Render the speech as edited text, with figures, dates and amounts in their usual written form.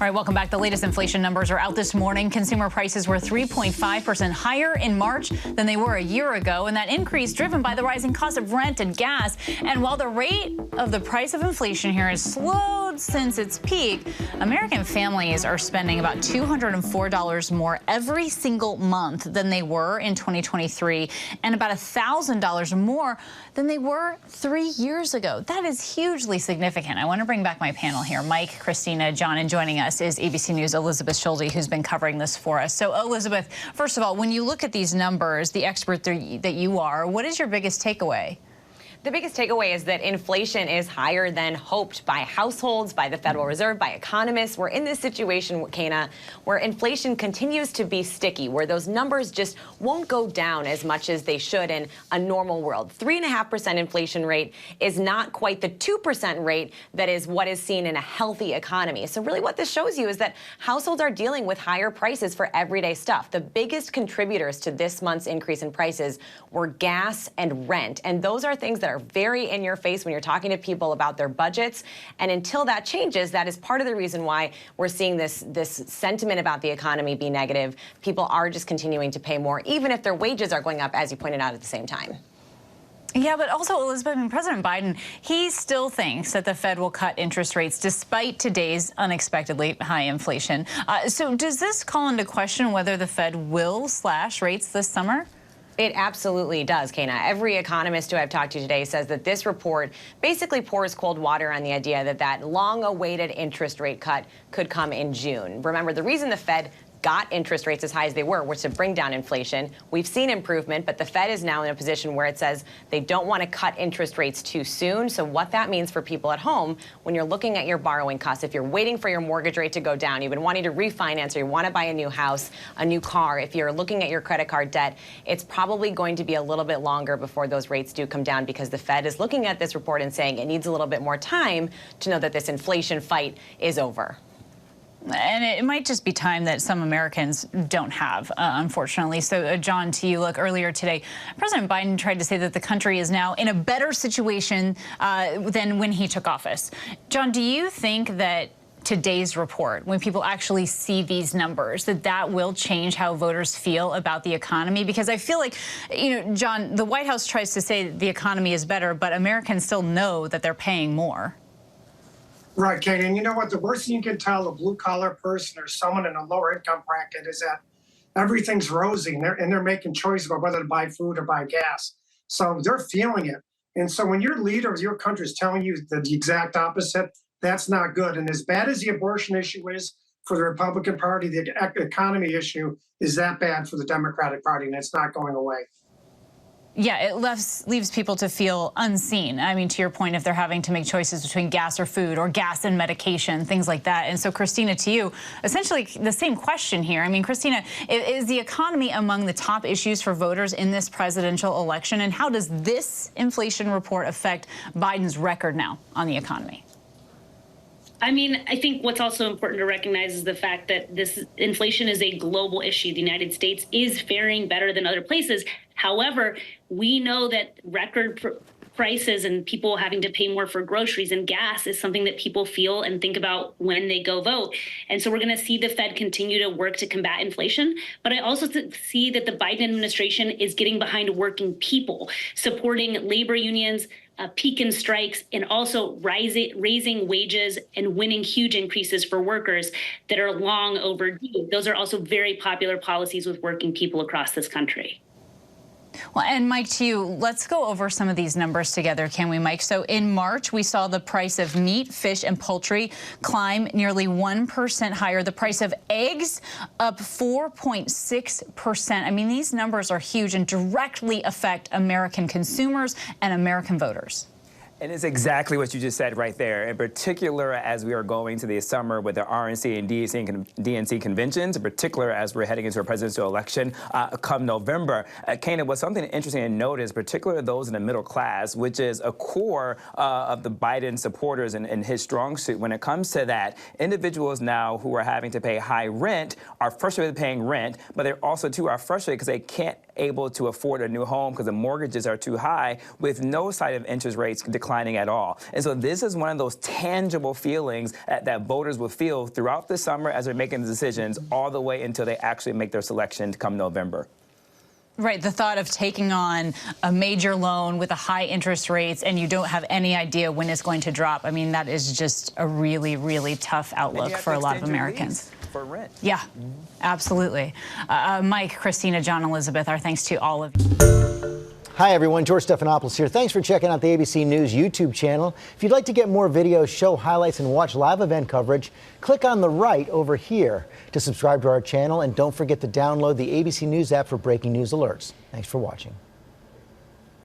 All right, welcome back. The latest inflation numbers are out this morning. Consumer prices were 3.5% higher in March than they were a year ago, and that increase driven by the rising cost of rent and gas. And while the rate of the price of inflation here has slowed since its peak, American families are spending about $204 more every single month than they were in 2023, and about $1,000 more than they were 3 years ago. That is hugely significant. I want to bring back my panel here. Mike, Christina, John, and joining us is ABC News' Elizabeth Schulte, who's been covering this for us. So, Elizabeth, first of all, when you look at these numbers, the expert that you are, what is your biggest takeaway? The biggest takeaway is that inflation is higher than hoped by households, by the Federal Reserve, by economists. We're in this situation, Kana, where inflation continues to be sticky, where those numbers just won't go down as much as they should in a normal world. 3.5% inflation rate is not quite the 2% rate that is what is seen in a healthy economy. So really what this shows you is that households are dealing with higher prices for everyday stuff. The biggest contributors to this month's increase in prices were gas and rent, and those are things that are very in your face when you're talking to people about their budgets. And until that changes, that is part of the reason why we're seeing this sentiment about the economy be negative. People are just continuing to pay more, even if their wages are going up, as you pointed out, at the same time. Yeah, but also, Elizabeth, and President Biden, he still thinks that the Fed will cut interest rates despite today's unexpectedly high inflation. So does this call into question whether the Fed will slash rates this summer? It absolutely does, Kana. Every economist who I've talked to today says that this report basically pours cold water on the idea that that long-awaited interest rate cut could come in June. Remember, the reason the Fed got interest rates as high as they were was to bring down inflation. We've seen improvement, but the Fed is now in a position where it says they don't want to cut interest rates too soon. So what that means for people at home, when you're looking at your borrowing costs, if you're waiting for your mortgage rate to go down, you've been wanting to refinance, or you want to buy a new house, a new car, if you're looking at your credit card debt, it's probably going to be a little bit longer before those rates do come down, because the Fed is looking at this report and saying it needs a little bit more time to know that this inflation fight is over. And it might just be time that some Americans don't have, unfortunately. So, John, to you, look, earlier today, President Biden tried to say that the country is now in a better situation than when he took office. John, do you think that today's report, when people actually see these numbers, that will change how voters feel about the economy? Because I feel like, you know, John, the White House tries to say the economy is better, but Americans still know that they're paying more. Right, Kate, and you know what? The worst thing you can tell a blue-collar person or someone in a lower income bracket is that everything's rosy, and they're making choices about whether to buy food or buy gas. So they're feeling it. And so when your leader of your country is telling you the exact opposite, that's not good. And as bad as the abortion issue is for the Republican Party, the economy issue is that bad for the Democratic Party, and it's not going away. Yeah, it leaves people to feel unseen. I mean, to your point, if they're having to make choices between gas or food, or gas and medication, things like that. And so, Christina, to you, essentially the same question here. I mean, Christina, is the economy among the top issues for voters in this presidential election? And how does this inflation report affect Biden's record now on the economy? I mean, I think what's also important to recognize is the fact that this inflation is a global issue. The United States is faring better than other places. However, we know that record prices and people having to pay more for groceries and gas is something that people feel and think about when they go vote. And so we're going to see the Fed continue to work to combat inflation. But I also see that the Biden administration is getting behind working people, supporting labor unions, peak in strikes, and also raising wages and winning huge increases for workers that are long overdue. Those are also very popular policies with working people across this country. Well, and Mike, to you, let's go over some of these numbers together, can we, Mike? So in March, we saw the price of meat, fish, and poultry climb nearly 1% higher. The price of eggs up 4.6%. I mean, these numbers are huge and directly affect American consumers and American voters. And it's exactly what you just said right there. In particular, as we are going to the summer with the RNC and DNC conventions, in particular as we're heading into a presidential election come November. Kana, what's something interesting to note is particularly those in the middle class, which is a core of the Biden supporters and his strong suit. When it comes to that, individuals now who are having to pay high rent are frustrated with paying rent, but they're also, too, are frustrated because they can't able to afford a new home because the mortgages are too high, with no sign of interest rates declining at all. And so this is one of those tangible feelings that voters will feel throughout the summer as they're making the decisions, all the way until they actually make their selection to come November. Right, the thought of taking on a major loan with a high interest rates and you don't have any idea when it's going to drop. I mean, that is just a really, really tough outlook for a lot of Americans. For rent. Yeah, absolutely. Mike, Christina, John, Elizabeth, our thanks to all of you. Hi, everyone. George Stephanopoulos here. Thanks for checking out the ABC News YouTube channel. If you'd like to get more videos, show highlights, and watch live event coverage, click on the right over here to subscribe to our channel. And don't forget to download the ABC News app for breaking news alerts. Thanks for watching.